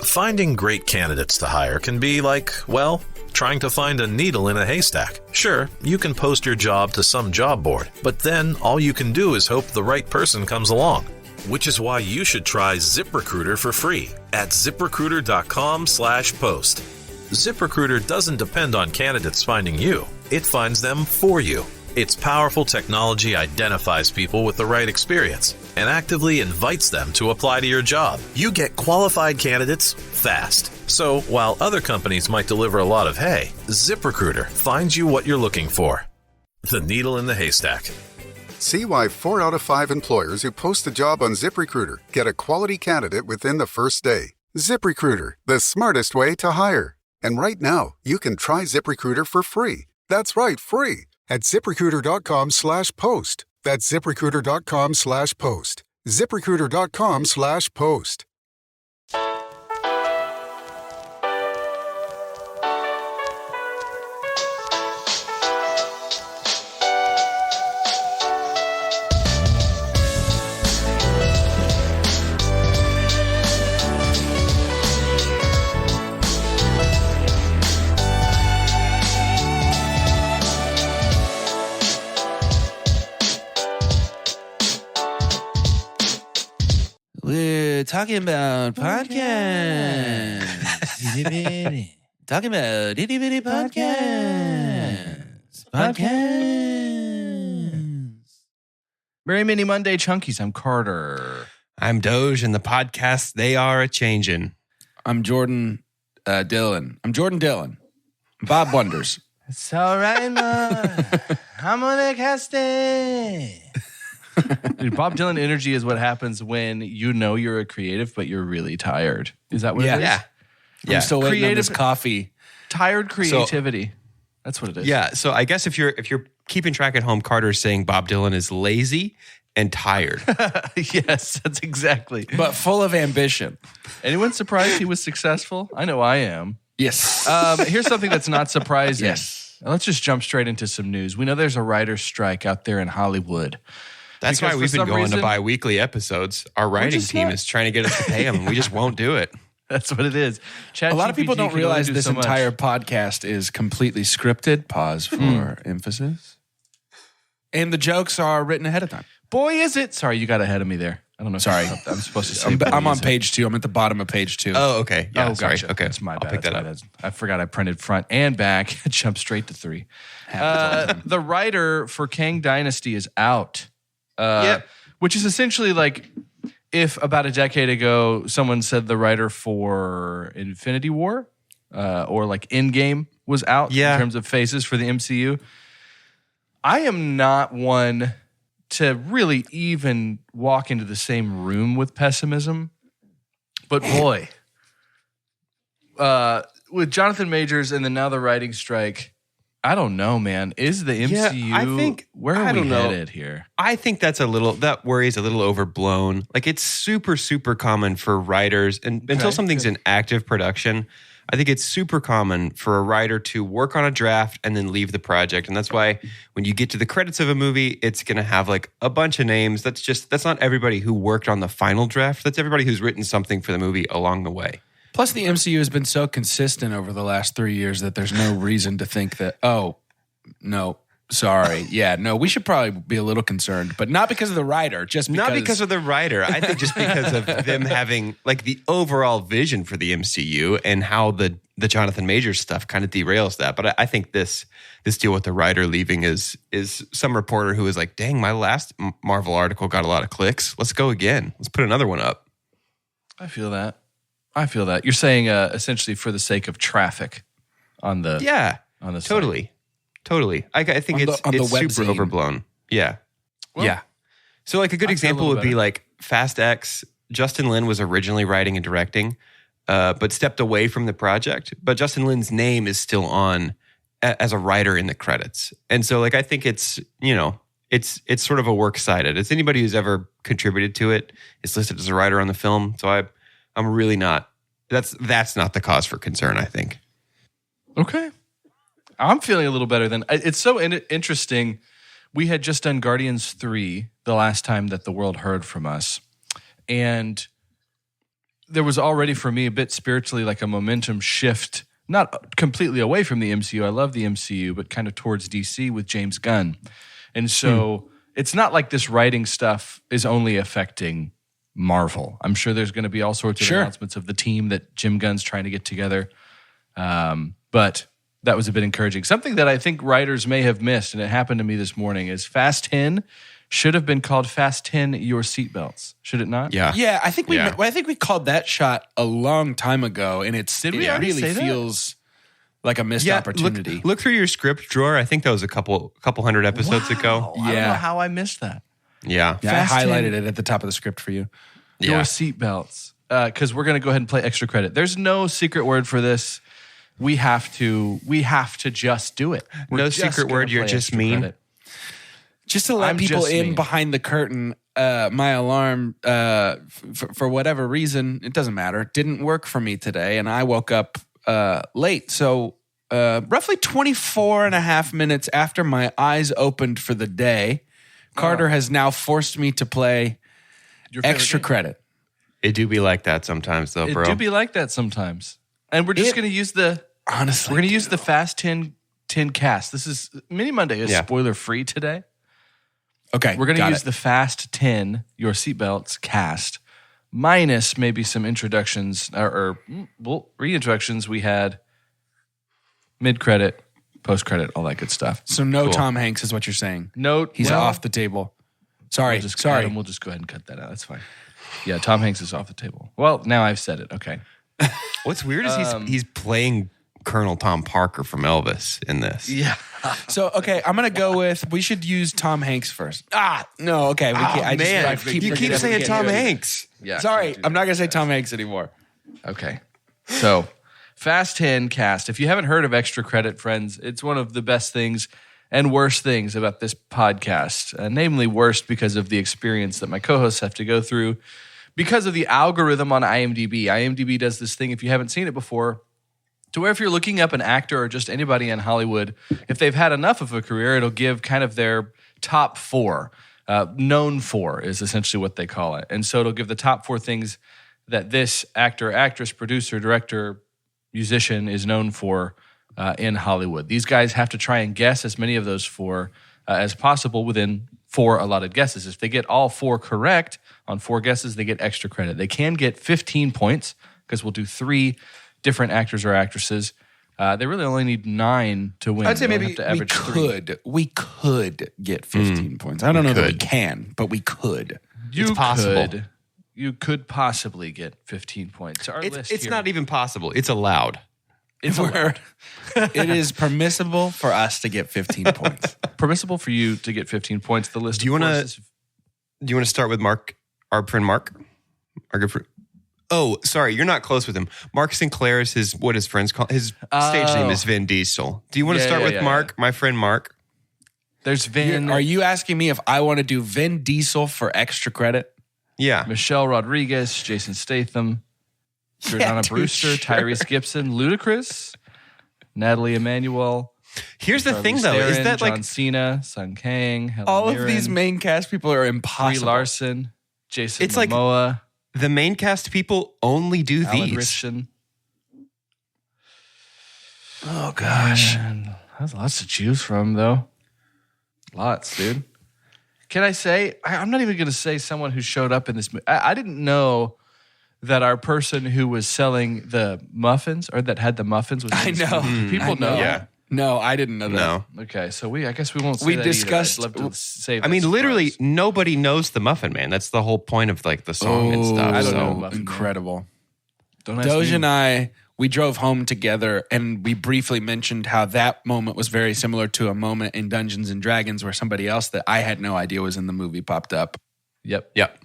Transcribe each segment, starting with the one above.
Finding great candidates to hire can be like, well, trying to find a needle in a haystack. Sure, you can post your job to some job board, but then all you can do is hope the right person comes along. Which is why you should try ZipRecruiter for free at ZipRecruiter.com/post. ZipRecruiter doesn't depend on candidates finding you. It finds them for you. Its powerful technology identifies people with the right experience and actively invites them to apply to your job. You get qualified candidates fast. So while other companies might deliver a lot of hay, ZipRecruiter finds you what you're looking for. The needle in the haystack. See why 4 out of 5 employers who post a job on ZipRecruiter get a quality candidate within the first day. ZipRecruiter, the smartest way to hire. And right now, you can try ZipRecruiter for free. That's right, free. At ZipRecruiter.com/post. That's ZipRecruiter.com/post. ZipRecruiter.com/post. We're talking about podcasts. Talking about itty bitty podcasts. Podcasts. Merry Mini Monday Chunkies. I'm Carter. I'm Doge, and the podcasts, they are a-changin'. I'm Jordan Dillon. I'm Jordan Dillon. Bob Wonders. It's all right, man. I'm on the casting. Dude, Bob Dylan energy is what happens when you know you're a creative, but you're really tired. Is that what it is? Yeah. I'm still waiting on this coffee. Tired creativity. That's what it is. Yeah, so I guess if you're keeping track at home, Carter's saying Bob Dylan is lazy and tired. Yes, that's exactly. But full of ambition. Anyone surprised he was successful? I know I am. Yes. Here's something that's not surprising. Yes. Let's just jump straight into some news. We know there's a writer's strike out there in Hollywood. That's Because why we've for been some going reason- to bi-weekly episodes. Our writing team is trying to get us to pay them, and we just won't do it. That's what it is. A lot of people don't realize this so much. entire podcast is completely scripted. Pause for emphasis. And the jokes are written ahead of time. Boy, is it. Sorry, you got ahead of me there. I don't know. Sorry. I'm supposed to say. I'm on page 2. I'm at the bottom of page 2. Oh, okay. Yeah, Oh, sorry. gotcha. Okay, That's my bad. I'll pick that up. I forgot I printed front and back. Jumped straight to 3. The writer for Kang Dynasty is out. Which is essentially like if about a decade ago someone said the writer for Infinity War or like Endgame was out in terms of phases for the MCU. I am not one to really even walk into the same room with pessimism. But boy, with Jonathan Majors and then now the writing strike, I don't know, man. Is the MCU? I think where are we headed here? I think that worry is a little overblown. Like it's super, super common for writers, and until something's in active production, I think it's super common for a writer to work on a draft and then leave the project. And that's why when you get to the credits of a movie, it's going to have like a bunch of names. That's not everybody who worked on the final draft. That's everybody who's written something for the movie along the way. Plus, the MCU has been so consistent over the last 3 years that there's no reason to think that, oh, no, sorry. Yeah, no, we should probably be a little concerned, but not because of the writer, just because. Not because of the writer. I think just because of them having like the overall vision for the MCU and how the Jonathan Majors stuff kind of derails that. But I think this deal with the writer leaving is some reporter who was like, dang, my last Marvel article got a lot of clicks. Let's go again. Let's put another one up. I feel that. You're saying essentially for the sake of traffic on the on the site. Totally. I think it's super overblown. Yeah. Well, yeah. So like a good example would be like Fast X. Justin Lin was originally writing and directing, but stepped away from the project. But Justin Lin's name is still on as a writer in the credits. And so like I think it's, it's sort of a works cited. It's anybody who's ever contributed to it is listed as a writer on the film. So I'm really not. That's not the cause for concern, I think. Okay. I'm feeling a little better than it's so interesting. We had just done Guardians 3 the last time that the world heard from us. And there was already for me a bit spiritually like a momentum shift, not completely away from the MCU. I love the MCU, but kind of towards DC with James Gunn. And so it's not like this writing stuff is only affecting Marvel. I'm sure there's going to be all sorts of announcements of the team that Jim Gunn's trying to get together. But that was a bit encouraging. Something that I think writers may have missed, and it happened to me this morning, is Fast 10 should have been called Fast 10 Your Seatbelts. Should it not? Yeah. Yeah, I think we called that shot a long time ago, and it really say that? feels like a missed opportunity. Look through your script drawer. I think that was a couple hundred episodes ago. I don't know how I missed that. Yeah. Yeah, I highlighted it at the top of the script for you. Your seatbelts. Because we're going to go ahead and play extra credit. There's no secret word for this. We have to just do it. No secret word. You're just mean. Credit. Just to let people in behind the curtain, my alarm, for whatever reason, it doesn't matter, didn't work for me today, and I woke up late. So roughly 24 and a half minutes after my eyes opened for the day, Carter has now forced me to play extra credit. It do be like that sometimes, though, bro. It do be like that sometimes. And we're just going to use the Fast 10 cast. This is Mini Monday is spoiler free today. Okay, we're going to use the Fast 10 Your Seatbelts cast minus maybe some introductions or reintroductions we had, mid-credit, post-credit, all that good stuff. So no Tom Hanks is what you're saying. No. He's off the table. Sorry. Adam, we'll just go ahead and cut that out. That's fine. Yeah, Tom Hanks is off the table. Well, now I've said it. Okay. What's weird is he's playing Colonel Tom Parker from Elvis in this. Yeah. So, okay, I'm going to go with, we should use Tom Hanks first. No, okay. You keep saying Tom Hanks. Yeah. Sorry, I'm not going to say Tom Hanks anymore. Okay. So, Fast 10 cast. If you haven't heard of Extra Credit, friends, it's one of the best things and worst things about this podcast. Namely, worst because of the experience that my co-hosts have to go through because of the algorithm on IMDb. IMDb does this thing, if you haven't seen it before, to where if you're looking up an actor or just anybody in Hollywood, if they've had enough of a career, it'll give kind of their top four. Known for is essentially what they call it. And so it'll give the top four things that this actor, actress, producer, director, musician is known for in Hollywood. These guys have to try and guess as many of those four as possible within four allotted guesses. If they get all four correct on four guesses, they get extra credit. They can get 15 points because we'll do 3 different actors or actresses. They really only need 9 to win. I'd say maybe we could get 15 points. I don't know that we can, but we could. It's possible. You could possibly get 15 points. It's not even possible. It's allowed. It is permissible for us to get 15 points. Permissible for you to get 15 points. The list. Do you want to start with Mark, our friend Mark, our good friend? Oh, sorry, you're not close with him. Mark Sinclair is what his friends call his stage name is Vin Diesel. Do you want to start with Mark, my friend Mark? There's Vin. Are you asking me if I want to do Vin Diesel for extra credit? Yeah. Michelle Rodriguez, Jason Statham, Jordana Brewster, Tyrese Gibson, Ludacris, Natalie Emanuel. Here's the thing, though, Theron, is that John Cena, Sung Kang, Helen all Mirren, of these main cast people are impossible. Brie Larson, Jason it's Momoa. Like the main cast people only do Alan these. Ritchson. Oh gosh, Man, that's lots to choose from, though. Lots, dude. Can I say? I'm not even going to say someone who showed up in this movie. I didn't know that our person who was selling the muffins or that had the muffins was. I know. People know. Yeah. No, I didn't know that. No. Okay, so I guess we won't say We that discussed- either. I'd love to save I mean, that literally, surprise. nobody knows the Muffin Man. That's the whole point of like the song and stuff. I don't know. So Muffin Man. incredible. Don't ask Doge me. and I, we drove home together, and we briefly mentioned how that moment was very similar to a moment in Dungeons and Dragons where somebody else that I had no idea was in the movie popped up. Yep. Yep.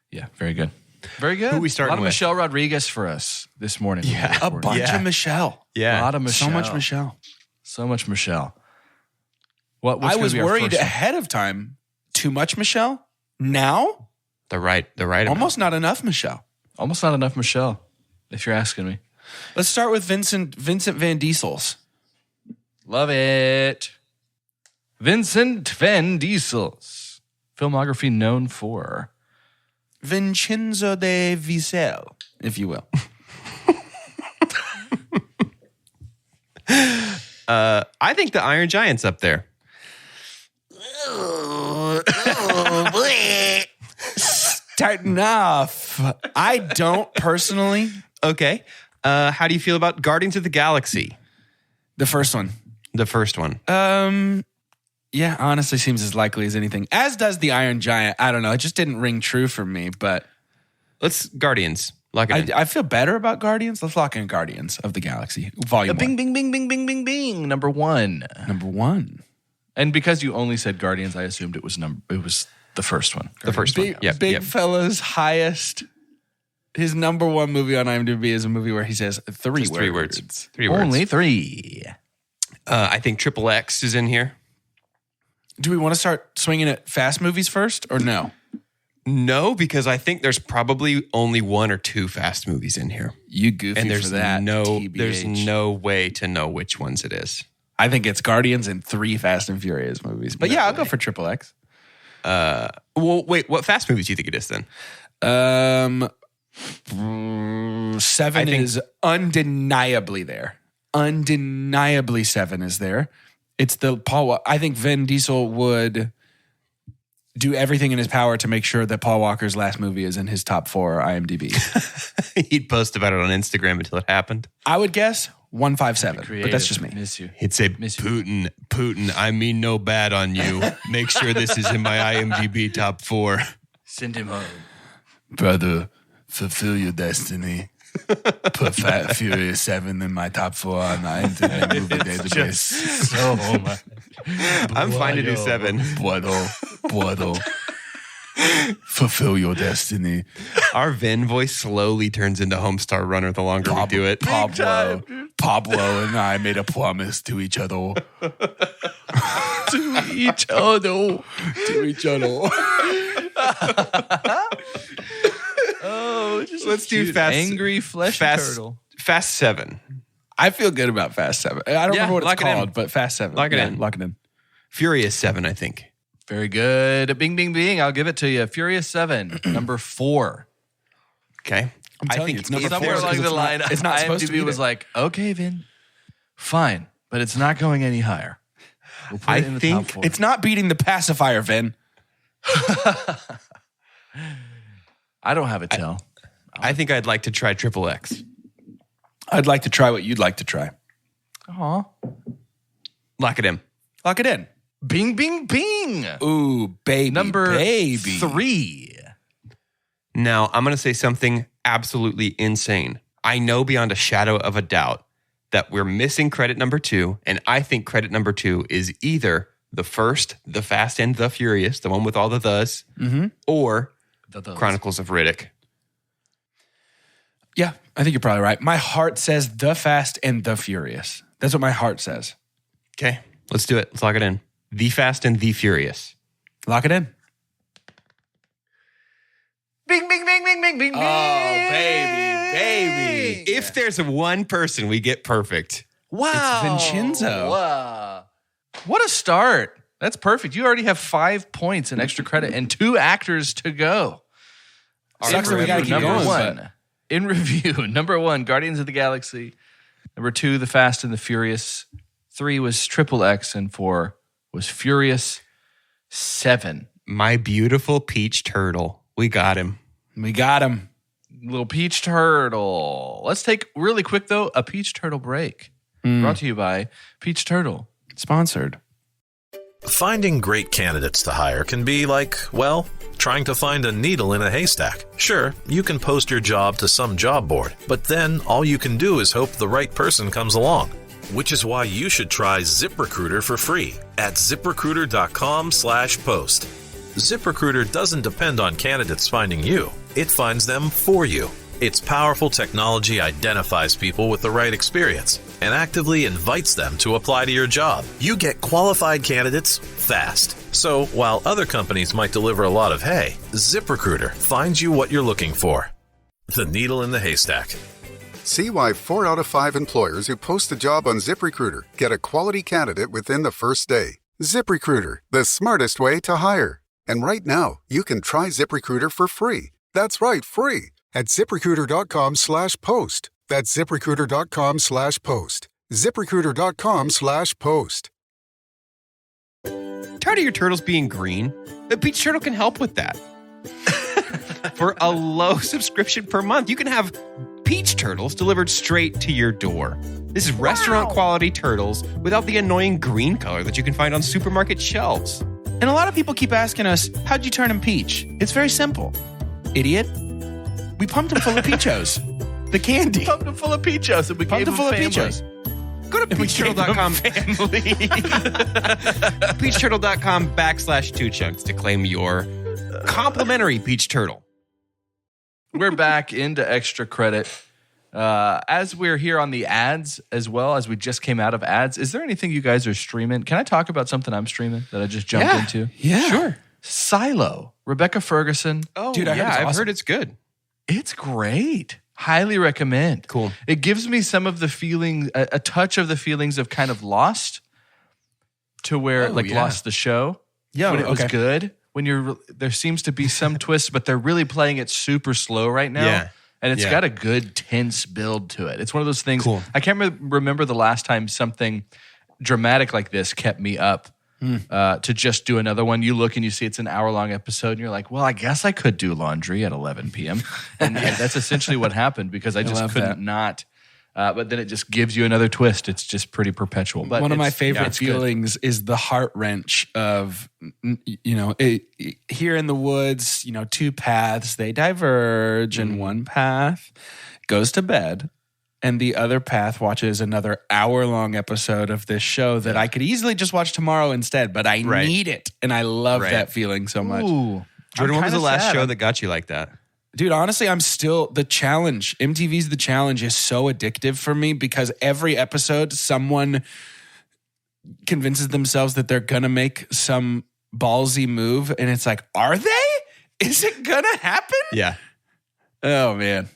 Yeah, very good. Very good. Who we starting A lot of with? Michelle Rodriguez for us this morning. Yeah. A bunch of Michelle. A Yeah. lot of Michelle. So much Michelle. So much Michelle. What's I gonna was be our worried first one? ahead of time. Too much Michelle? Now? The right Almost not enough Michelle. Almost not enough Michelle, if you're asking me. Let's start with Vincent Van Diesel's. Love it. Vincent Van Diesel's filmography known for. Vincenzo de Visel, if you will. I think the Iron Giant's up there. Starting off. I don't personally. Okay. How do you feel about Guardians of the Galaxy? The first one. The first one. Yeah, honestly seems as likely as anything. As does the Iron Giant. I don't know. It just didn't ring true for me, but... Let's Guardians. Lock it in. I feel better about Guardians. Let's lock in Guardians of the Galaxy. Volume 1. Bing, bing, bing, bing, bing, bing, bing. Number 1. Number 1. And because you only said Guardians, I assumed it was the first one. The first one. Yep, Big yep. fella's highest... His number 1 movie on IMDb is a movie where he says three words. Only 3. I think Triple X is in here. Do we want to start swinging at fast movies first or no? No, because I think there's probably only 1 or 2 fast movies in here. You goofy and there's for that. There's no way to know which ones it is. I think it's Guardians and 3 Fast and Furious movies. But I'll go for Triple X. Well, wait, what fast movies do you think it is then? 7 is undeniably there. Undeniably 7 is there. It's the Paul. I think Vin Diesel would do everything in his power to make sure that Paul Walker's last movie is in his top 4 IMDb. He'd post about it on Instagram until it happened. I would guess 157, but that's just me. Miss you. He'd say, Putin, I mean no bad on you. Make sure this is in my IMDb top 4. Send him home. Brother, fulfill your destiny. Put Fat Furious 7 in my top 4 on the Internet Movie Database. So much. I'm fine to do 7. Puedo. Fulfill your destiny. Our Vin voice slowly turns into Homestar Runner the longer we do it. Pablo and I made a promise to each other. To each other. Oh, let's do fast. Angry flesh turtle. Fast 7. I feel good about Fast 7. I don't remember what it's called, but Fast 7. Lock it in. Lock it in. Furious 7, I think. Very good. Bing, bing, bing. I'll give it to you. Furious 7, number 4. Okay. I think it's number 4. Somewhere along the line, it's not supposed to be. IMDb was like, okay, Vin, fine, but it's not going any higher. We'll put it in the top 4. It's not beating the pacifier, Vin. I don't have a tell. I think I'd like to try Triple X. I'd like to try what you'd like to try. Aw. Lock it in. Lock it in. Bing, bing, bing. Ooh, baby. Number baby. 3. Now, I'm going to say something absolutely insane. I know beyond a shadow of a doubt that we're missing credit number 2, and I think credit number 2 is either the first, The Fast and the Furious, the one with all the thes, or Chronicles of Riddick. Yeah, I think you're probably right. My heart says The Fast and the Furious. That's what my heart says. Okay, let's do it. Let's lock it in. The Fast and the Furious. Lock it in. Bing, bing, bing, bing, bing, bing. Oh, baby. If there's one person we get perfect. Wow. It's Vincenzo. Wow. What a start. That's perfect. You already have 5 points in extra credit and 2 actors to go. Sucks that we got to keep number going. 1. In review, number 1, Guardians of the Galaxy. Number 2, The Fast and the Furious. 3 was Triple X, and 4 was Furious 7. My beautiful peach turtle. We got him. Little peach turtle. Let's take, really quick though, a peach turtle break. Brought to you by Peach Turtle. Sponsored. Finding great candidates to hire can be like, well, trying to find a needle in a haystack. Sure, you can post your job to some job board, but then all you can do is hope the right person comes along. Which is why you should try ZipRecruiter for free at ZipRecruiter.com/post. ZipRecruiter doesn't depend on candidates finding you. It finds them for you. Its powerful technology identifies people with the right experience and actively invites them to apply to your job. You get qualified candidates fast. So while other companies might deliver a lot of hay, ZipRecruiter finds you what you're looking for. The needle in the haystack. See why 4 out of 5 employers who post a job on ZipRecruiter get a quality candidate within the first day. ZipRecruiter, the smartest way to hire. And right now, you can try ZipRecruiter for free. That's right, free at ZipRecruiter.com/post. That's ZipRecruiter.com/post. ZipRecruiter.com/post. Tired of your turtles being green? The Peach Turtle can help with that. For a low subscription per month, you can have Peach Turtles delivered straight to your door. This is restaurant quality turtles without the annoying green color that you can find on supermarket shelves. And a lot of people keep asking us, how'd you turn them peach? It's very simple. Idiot. We pumped them full of Peachos. The candy. Pumped them full of Peachos and we gave them family. Peachos. Go to peachturtle.com. peachturtle.com/2chunks to claim your complimentary Peach Turtle. We're back into extra credit. As we're here on the ads, as well as we just came out of ads, is there anything you guys are streaming? Can I talk about something I'm streaming that I just jumped into? Yeah. Sure. Silo. Rebecca Ferguson. Oh, dude, I've heard it's good. It's great. Highly recommend. Cool. It gives me some of the feeling, a touch of the feelings of kind of Lost, to where Lost the show. Yeah, when it was good. When there seems to be some twists, but they're really playing it super slow right now. Yeah. And it's got a good tense build to it. It's one of those things. Cool. I can't remember the last time something dramatic like this kept me up to just do another one. You look and you see it's an hour-long episode, and you're like, well, I guess I could do laundry at 11 p.m. And that's essentially what happened because I just couldn't not. But then it just gives you another twist. It's just pretty perpetual. But one of my favorite feelings is the heart wrench of, here in the woods, two paths, they diverge, and one path goes to bed, and the other path watches another hour-long episode of this show that I could easily just watch tomorrow instead, but I need it, and I love that feeling so much. Ooh. Jordan, what was the last show that got you like that? Dude, honestly, I'm still The Challenge. MTV's The Challenge is so addictive for me because every episode, someone convinces themselves that they're going to make some ballsy move. And it's like, are they? Is it going to happen? Yeah. Oh, man.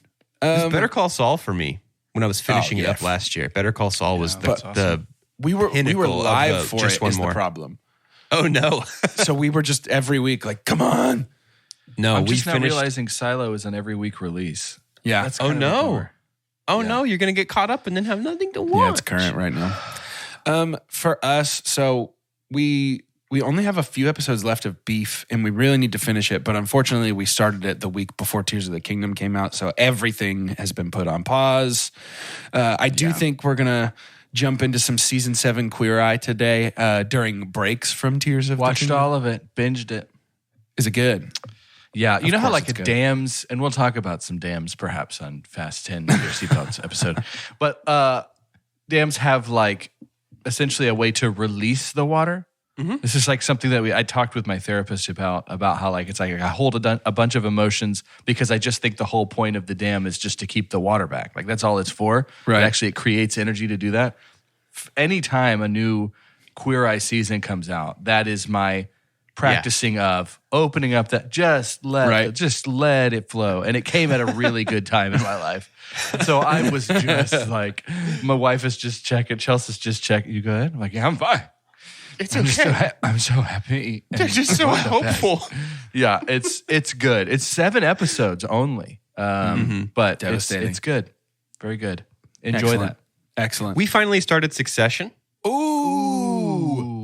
It was Better Call Saul for me when I was finishing it up last year. Better Call Saul was the we were live for just it one is more. The problem. Oh, no. So we were just every week like, come on. No, I'm just now realizing Silo is an every week release. Yeah. That's no, you're going to get caught up and then have nothing to watch. Yeah, it's current right now. For us, so we only have a few episodes left of Beef, and we really need to finish it. But unfortunately, we started it the week before Tears of the Kingdom came out, so everything has been put on pause. I do think we're gonna jump into some season 7 Queer Eye today during breaks from Tears of the Kingdom. Watched all of it, binged it. Is it good? Yeah, you know how like a dams, and we'll talk about some dams perhaps on Fast 10 Your Seatbelts episode, but dams have like essentially a way to release the water. Mm-hmm. This is like something that I talked with my therapist about how like it's like I hold a bunch of emotions because I just think the whole point of the dam is just to keep the water back. Like that's all it's for. Right. But actually, it creates energy to do that. Anytime a new Queer Eye season comes out, that is my practicing of opening up that just let it flow. And it came at a really good time in my life. So I was just like, my wife is just checking, Chelsea's just checking. You go ahead? I'm like, yeah, I'm fine. It's okay. I'm so happy. They're just so hopeful. Yeah, it's good. It's 7 episodes only. But it's good. Very good. Enjoy that. Excellent. We finally started Succession. Ooh.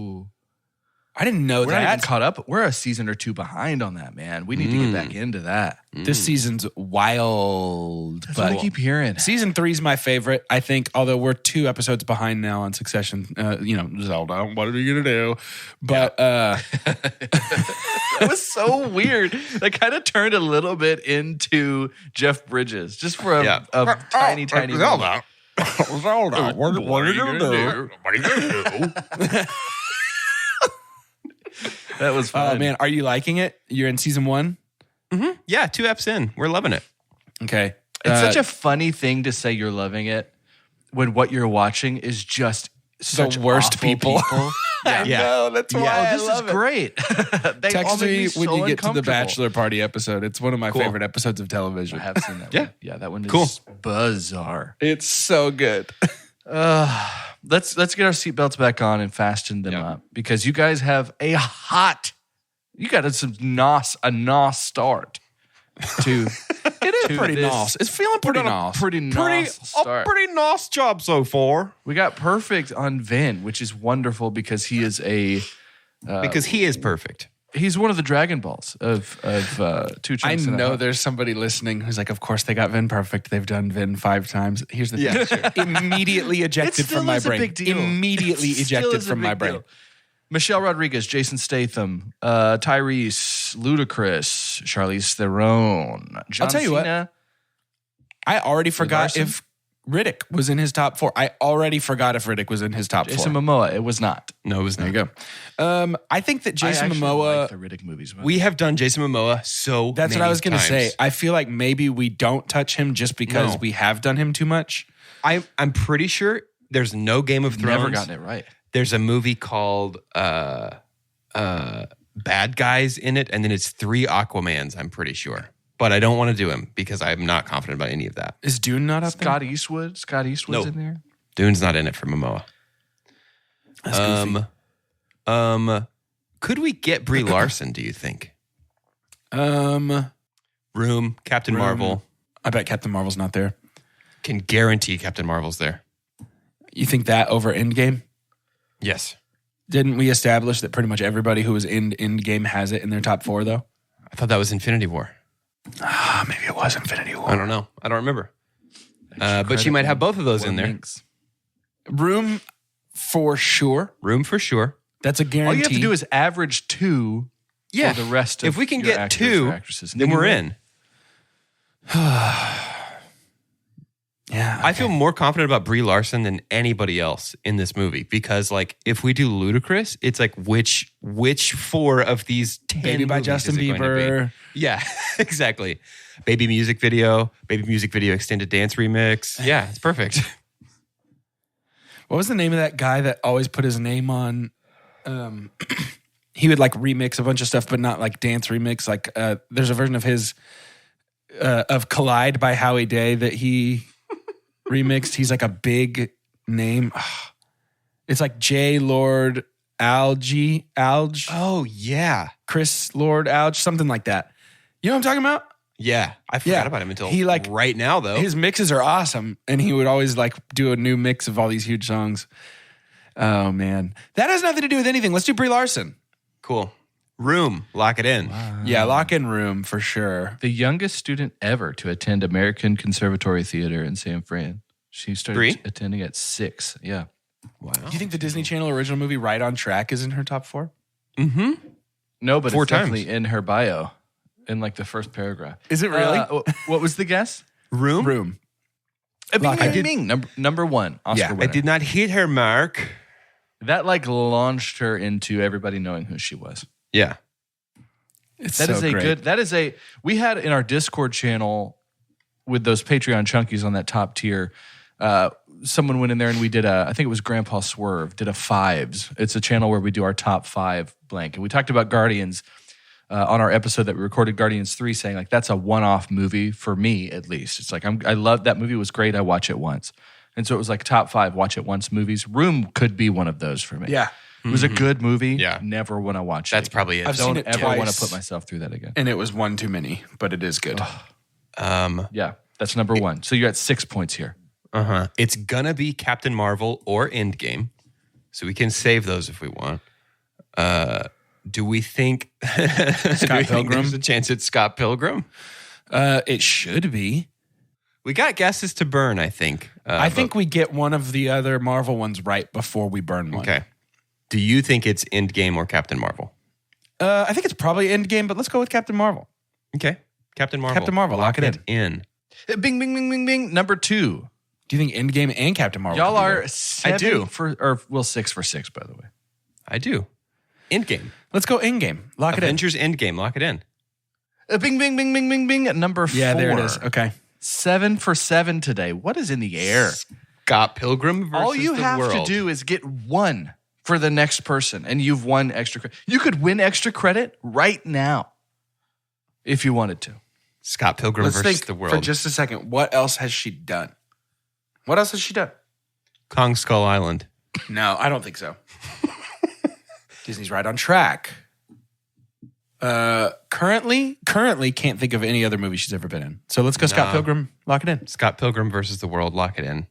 I didn't know We're that. not even caught up. We're a season or 2 behind on that, man. We need to get back into that. This season's wild. That's what I keep hearing. Season 3 is my favorite, I think, although we're 2 episodes behind now on Succession. Zelda, what are you going to do? But it was so weird. They kind of turned a little bit into Jeff Bridges, just for a tiny Zelda. Zelda, what are you going to do? What are you going to do? That was fun. Oh, man. Are you liking it? You're in season 1? Mm-hmm. Yeah, 2 eps in. We're loving it. Okay. It's such a funny thing to say you're loving it when what you're watching is just such worst people. Yeah. No, that's why this is great. Text me when you get to the Bachelor Party episode. It's one of my favorite episodes of television. I have seen that one. Yeah, that one is bizarre. It's so good. Let's get our seatbelts back on and fasten them up because you guys have you got a NOS start It is pretty nice. It's feeling pretty nice. Pretty nice job so far. We got perfect on Vin, which is wonderful because he is because he is perfect. He's one of the Dragon Balls of Two Chunks. I know there's somebody listening who's like, of course they got Vin perfect. They've done Vin 5 times. Here's the thing. Immediately ejected from my brain. Immediately ejected from my brain. Michelle Rodriguez, Jason Statham, Tyrese, Ludacris, Charlize Theron, John I'll tell you Cena. What. I already forgot if Riddick was in his top 4. I already forgot if Riddick was in his top 4. Jason Momoa, it was not. No, it was not. There you go. I think that Jason Momoa. Like the Riddick movies. We have done Jason Momoa so That's many what I was going to say. times. I feel like maybe we don't touch him just because we have done him too much. I'm pretty sure there's no Game of Thrones. Never gotten it right. There's a movie called Bad Guys in it, and then it's 3 Aquamans, I'm pretty sure. But I don't want to do him because I'm not confident about any of that. Is Dune not up Scott there? Eastwood? Scott Eastwood's in there? Dune's not in it for Momoa. That's goofy. Could we get Brie Larson, do you think? Room. Captain Marvel. I bet Captain Marvel's not there. Can guarantee Captain Marvel's there. You think that over Endgame? Yes. Didn't we establish that pretty much everybody who was in Endgame has it in their top 4, though? I thought that was Infinity War. Maybe it was Infinity War. I don't know. I don't remember. But she might have both of those in there. Room for sure. Room for sure. That's a guarantee. All you have to do is average 2 for the rest of if we can your get actors 2, or actresses. then we're in. Yeah, I feel more confident about Brie Larson than anybody else in this movie because, like, if we do Ludacris, it's like which 4 of these 10 Baby by movies Justin is it going to Bieber. be? Yeah, exactly. Baby music video extended dance remix. Yeah, it's perfect. What was the name of that guy that always put his name on? He would like remix a bunch of stuff, but not like dance remix. Like there's a version of his of Collide by Howie Day that he remixed. He's like a big name. It's like J. Lord Alge. Oh, yeah. Chris Lord Alge, something like that. You know what I'm talking about? Yeah. I forgot about him until he, like, right now, though. His mixes are awesome. And he would always like do a new mix of all these huge songs. Oh, man. That has nothing to do with anything. Let's do Brie Larson. Cool. Room. Lock it in. Wow. Yeah, lock in Room for sure. The youngest student ever to attend American Conservatory Theater in San Fran. She started attending at 6. Yeah. Wow. Do you think the Disney Channel original movie Right on Track is in her top 4? Mm-hmm. No, but 4 it's definitely in her bio, in like the first paragraph. Is it really? What was the guess? Room. Number 1, Oscar winner. I did not hit her mark. That like launched her into everybody knowing who she was. Yeah. We had in our Discord channel with those Patreon chunkies on that top tier, someone went in there and we did I think it was Grandpa Swerve, did a 5s. It's a channel where we do our top 5 blank. And we talked about Guardians on our episode that we recorded, Guardians 3, saying like, that's a one-off movie for me, at least. It's like, I love that movie. It was great. I watch it once. And so it was like top 5 watch it once movies. Room could be one of those for me. Yeah. It was a good movie. Yeah. Never want to watch it. That's probably it. I've seen it ever twice. want to put myself through that again. And it was one too many, but it is good. Yeah, that's number 1. So you're at 6 points here. Uh-huh. It's gonna be Captain Marvel or Endgame. So we can save those if we want. Do we think Scott Pilgrim? There's a chance it's Scott Pilgrim? It should be. We got guesses to burn, I think. I think we get one of the other Marvel ones right before we burn one. Okay. Do you think it's Endgame or Captain Marvel? I think it's probably Endgame, but let's go with Captain Marvel. Okay. Captain Marvel. Captain Marvel, lock it in. Bing, bing, bing, bing, bing. Number 2. Do you think Endgame and Captain Marvel? Y'all could be are there? 7 I do. for 6 for 6, by the way. I do. Endgame. Let's go Endgame. Lock Avengers Endgame. Lock it in. Bing, bing, bing, bing, bing, bing. At number 4. Yeah, there it is. Okay. 7 for 7 today. What is in the air? Scott Pilgrim versus All you the have world. to do is get 1 for the next person, and you've won extra credit. You could win extra credit right now if you wanted to. Scott Pilgrim Let's versus think the world. for just a second. What else has she done? What else has she done? Kong Skull Island. No, I don't think so. Disney's Right on Track. Currently can't think of any other movie she's ever been in. So let's go Scott Pilgrim. Lock it in. Scott Pilgrim versus the World. Lock it in.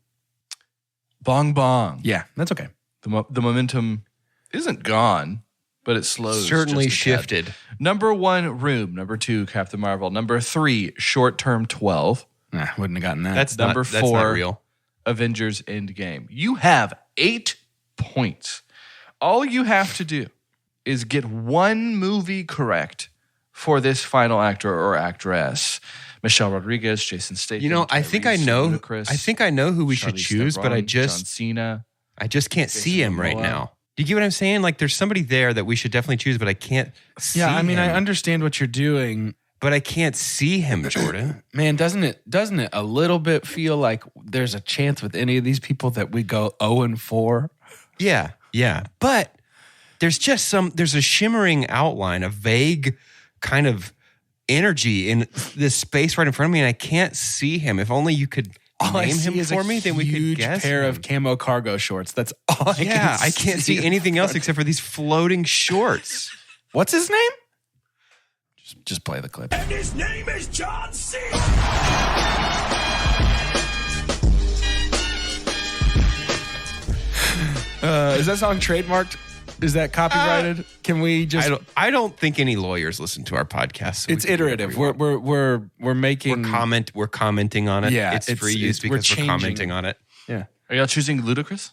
Bong Bong. Yeah, that's okay. The momentum isn't gone, but it slows. Certainly shifted. Number 1, Room. Number 2, Captain Marvel. Number 3, Short Term 12. Nah, wouldn't have gotten that. That's number 4, that's not real. Avengers Endgame. You have 8 points. All you have to do is get one movie correct for this final actor or actress. Michelle Rodriguez, Jason Statham. I think I know. Ludacris, I think I know who we should Charlize choose, but Theron, John Cena. I just can't see him right Momoa. now. Do you get what I'm saying? Like, there's somebody there that we should definitely choose, but I can't see him. Yeah, I mean, I understand what you're doing. But I can't see him, Jordan. Man, doesn't it a little bit feel like there's a chance with any of these people that we go 0-4? Yeah. But there's a shimmering outline, a vague kind of energy in this space right in front of me, and I can't see him. If only you could name him for me, then we could guess. Huge pair of camo cargo shorts. That's all I can see. Yeah, I can't see anything else except for these floating shorts. What's his name? Just play the clip. And his name is John Cena. Is that song trademarked? Is that copyrighted? Can we just? I don't think any lawyers listen to our podcast. So it's iterative. We're making. We're commenting on it. Yeah, it's free use because we're commenting on it. Yeah. Are y'all choosing Ludacris?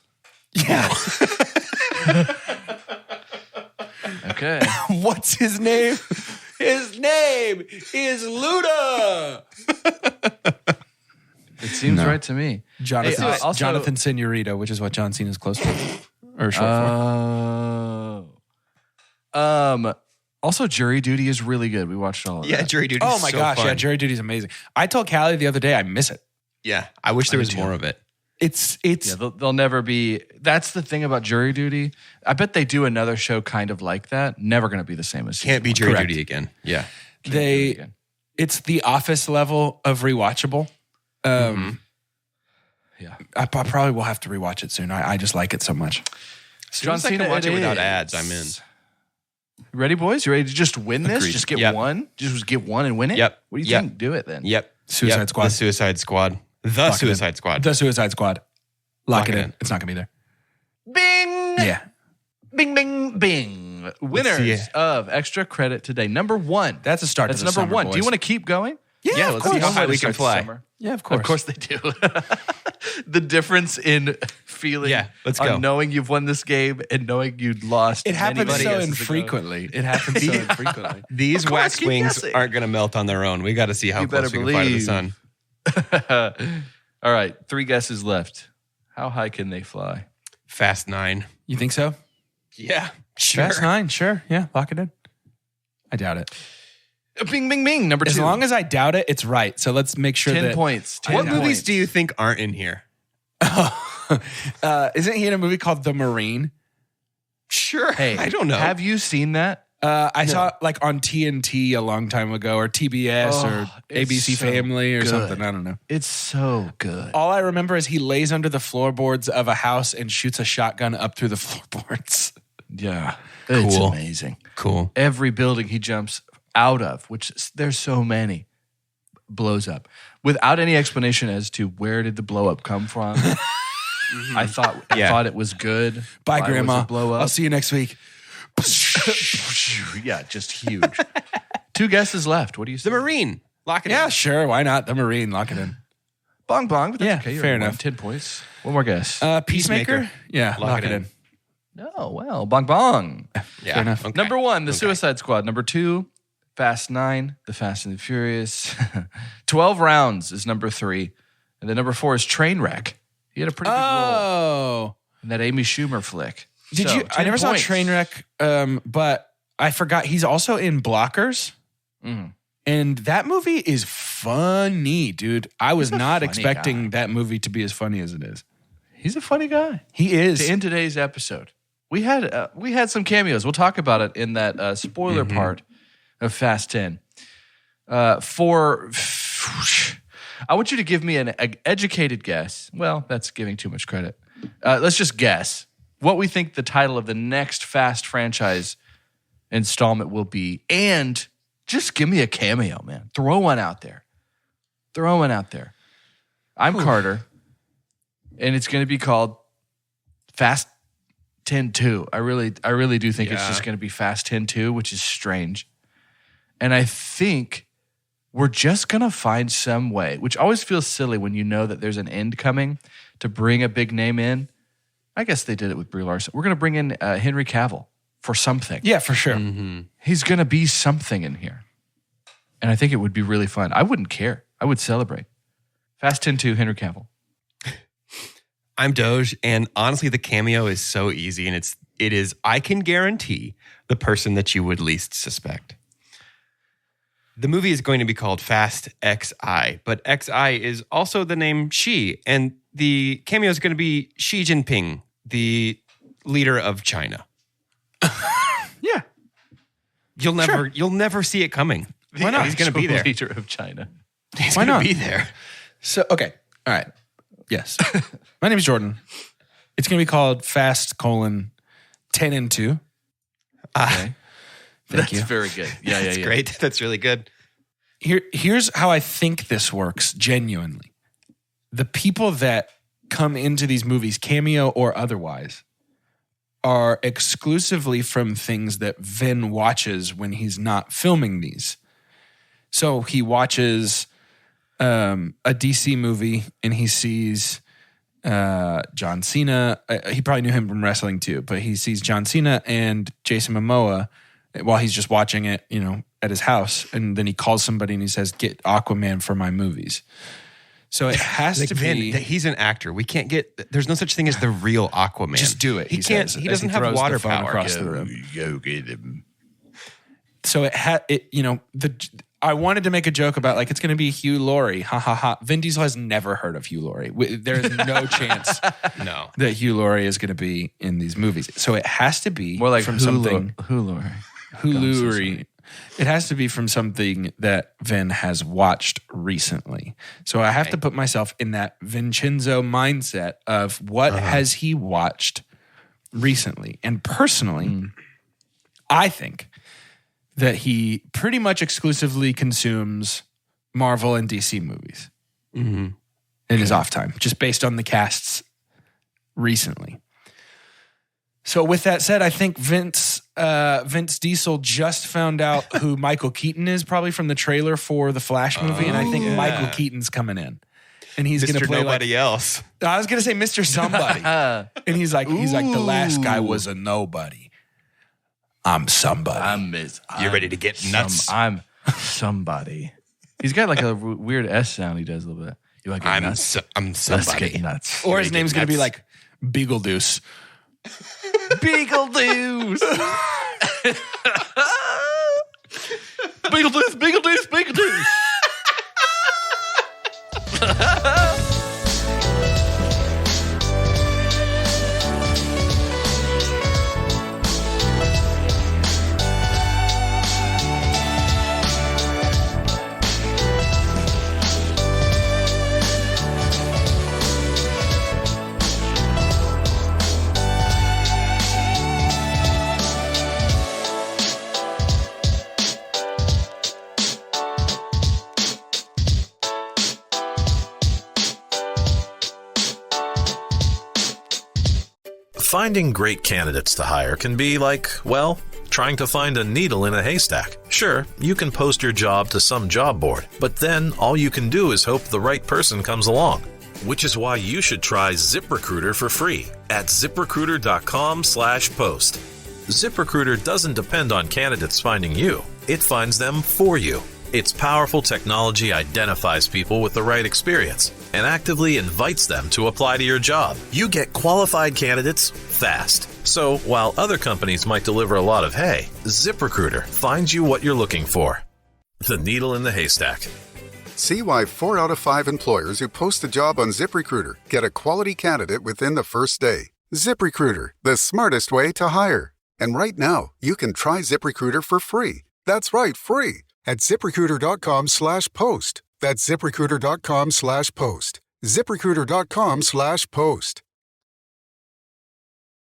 Yeah. Okay. What's his name? His name is Luda. It seems right to me. Jonathan, Hey, also- Jonathan Senorita, which is what John Cena's close with, or short for. Also, Jury Duty is really good. We watched all of that. Yeah, Jury Duty. Oh my gosh, yeah, Jury Duty's amazing. I told Callie the other day I miss it. Yeah, I wish there was more of it. It's Yeah, they'll never be. That's the thing about Jury Duty. I bet they do another show kind of like that. Never going to be the same as Can't be season Jury Correct. Duty again. Yeah. it's the Office level of rewatchable. Yeah. I probably will have to rewatch it soon. I just like it so much. John Cena, I can watch it without ads. I'm in. Ready, boys? You ready to just win this? Agreed. Just get Yep. one? Just get one and win it? Yep. What do you Yep. think? Do it then. Yep. Suicide Squad. The Suicide Squad. The Suicide Squad. The Suicide Squad. Lock it in. It's not going to be there. Bing! Yeah. Bing, bing, bing. see Winners it. of extra credit today. Number 1. That's a start That's to the number summer, 1. boys. Do you want to keep going? Yeah, let's see how high we can fly. Yeah, of course. Of course they do. The difference in feeling let's on go. knowing you've won this game and knowing you lost. It happens many so guesses ago. infrequently. It happens so infrequently. These Of course, wax keep wings guessing. aren't going to melt on their own. We got to see how You close better we can fly to the sun. All right, 3 guesses left. How high can they fly? Fast 9. You think so? Yeah, sure. Fast 9, sure. Yeah, lock it in. I doubt it. Bing, bing, bing. Number 2. As long as I doubt it, it's right. So let's make sure 10 that... points. 10 What movies points. do you think aren't in here? Isn't he in a movie called The Marine? Sure. Hey, I don't know. Have you seen that? I saw it like on TNT a long time ago, or TBS, or it's ABC so Family, or good. something. I don't know. It's so good. All I remember is he lays under the floorboards of a house and shoots a shotgun up through the floorboards. Yeah. It's Cool. amazing. Cool. Every building he jumps out of, which there's so many, blows up without any explanation as to where did the blow up come from. I thought it was good. Bye, Why Grandma. was it blow up? I'll see you next week. Yeah, just huge. 2 guesses left. What do you say? The Marine. Lock it Yeah, in. sure. Why not? The Marine. Lock it in. Bong bong. But that's Yeah, okay. You're fair at enough. 10 points. One more guess. Peacemaker? Yeah, lock it in. Oh, well. Bong bong. Yeah. Fair enough. Okay. Number 1, The Suicide Squad. Number 2, Fast 9, The Fast and the Furious. 12 Rounds is number 3. And then number 4 is Trainwreck. He had a pretty big role Oh. in that Amy Schumer flick. Did So, you? I 10 never saw points. Trainwreck, but I forgot he's also in Blockers. Mhm. And that movie is funny, dude. I was He's a not funny expecting guy. that movie to be as funny as it is. He's a funny guy. He is. To end today's episode, we had some cameos. We'll talk about it in that spoiler part of Fast 10. I want you to give me an educated guess. Well, that's giving too much credit. Let's just guess what we think the title of the next Fast franchise installment will be. And just give me a cameo, man. Throw one out there. I'm Carter, and it's going to be called Fast 10-2. I really do think it's just going to be Fast 10-2, which is strange. And I think we're just going to find some way, which always feels silly when you know that there's an end coming, to bring a big name in. I guess they did it with Brie Larson. We're going to bring in Henry Cavill for something. Yeah, for sure. Mm-hmm. He's going to be something in here. And I think it would be really fun. I wouldn't care. I would celebrate. Fast 10-2, Henry Cavill. I'm Doge, and honestly, the cameo is so easy, and it is, I can guarantee, the person that you would least suspect. The movie is going to be called Fast XI, but XI is also the name Xi, and the cameo is going to be Xi Jinping, the leader of China. Yeah. You'll never see it coming. Why not? He's going to be there. Leader of China. He's going to be there. So, okay. All right. Yes. My name is Jordan. It's going to be called Fast 10-2. Okay. Thank you. That's very good. Yeah, That's great. That's really good. Here's how I think this works genuinely. The people that come into these movies, cameo or otherwise, are exclusively from things that Vin watches when he's not filming these. So he watches a DC movie and he sees John Cena. He probably knew him from wrestling too, but he sees John Cena and Jason Momoa while he's just watching it, at his house. And then he calls somebody and he says, "Get Aquaman for my movies." So it has to be. He's an actor. We can't get. There's no such thing as the real Aquaman. Just do it. He can't. He doesn't have water power across the room. Go get him. So I wanted to make a joke about it's going to be Hugh Laurie. Ha ha ha. Vin Diesel has never heard of Hugh Laurie. There is no chance that Hugh Laurie is going to be in these movies. So it has to be more like from something. Hugh Laurie. It has to be from something that Vin has watched recently. So I have to put myself in that Vincenzo mindset of what has he watched recently. And personally, I think that he pretty much exclusively consumes Marvel and DC movies in his off time, just based on the casts recently. So with that said, I think Vince Diesel just found out who Michael Keaton is, probably from the trailer for the Flash movie, and I think Michael Keaton's coming in, and he's going to play nobody else. I was going to say Mr. Somebody, and he's like the last guy was a nobody. I'm somebody. You're ready to get nuts. I'm somebody. He's got a weird S sound. He does a little bit. You want to get nuts? I'm somebody. Let's get nuts. Or his name's going to be like Beagledeuce. Beagledeuce. Beagledeuce. Finding great candidates to hire can be trying to find a needle in a haystack. Sure, you can post your job to some job board, but then all you can do is hope the right person comes along. Which is why you should try ZipRecruiter for free at ZipRecruiter.com/post. ZipRecruiter doesn't depend on candidates finding you. It finds them for you. Its powerful technology identifies people with the right experience and actively invites them to apply to your job. You get qualified candidates fast. So while other companies might deliver a lot of hay, ZipRecruiter finds you what you're looking for. The needle in the haystack. See why 4 out of 5 employers who post a job on ZipRecruiter get a quality candidate within the first day. ZipRecruiter, the smartest way to hire. And right now, you can try ZipRecruiter for free. That's right, free. At ZipRecruiter.com/post. That's ZipRecruiter.com/post. ZipRecruiter.com/post.